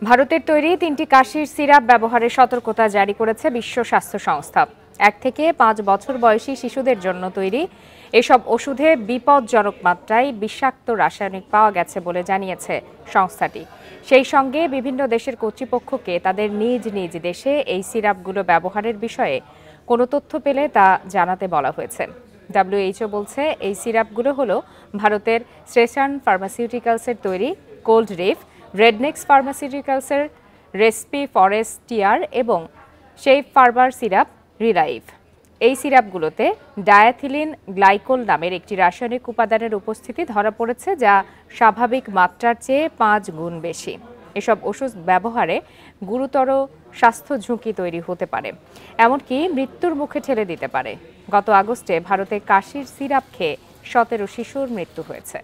ভারতের তৈরি ৩টি কাশির সিরাপ ব্যবহারের সতর্কতা জারি করেছে বিশ্ব স্বাস্থ্য সংস্থা। ১ থেকে ৫ বছর বয়সী শিশুদের জন্য তৈরি এসব ওষুধে বিপজ্জনক মাত্রায় বিষাক্ত রাসায়নিক পাওয়া গেছে বলে জানিয়েছে সংস্থাটি। সেই সঙ্গে বিভিন্ন দেশের কর্তৃপক্ষকে তাদের নিজ নিজ দেশে এই সিরাপগুলো ব্যবহারের বিষয়ে কোনো তথ্য পেলে তা জানাতে বলা হয়েছে। WHO বলছে এই সিরাপগুলো হলো ভারতের স্ট্রেসান ফার্মাসিউটিক্যালসের তৈরি কোল্ড রিফ, রেডনেক্স ফার্মাসিউটিক্যালসের রেসপি ফরেস্টিয়ার এবং শেপ ফার্মার সিরাপ রিলাইভ। এই সিরাপগুলোতে ডায়াথিলিন গ্লাইকোল নামের একটি রাসায়নিক উপাদানের উপস্থিতি ধরা পড়েছে, যা স্বাভাবিক মাত্রার চেয়ে ৫ গুণ বেশি। এসব ওষুধ ব্যবহারে গুরুতর স্বাস্থ্য ঝুঁকি তৈরি হতে পারে, এমনকি মৃত্যুর মুখে ঠেলে দিতে পারে। গত আগস্টে ভারতে কাশির সিরাপ খেয়ে ১৭ শিশুর মৃত্যু হয়েছে।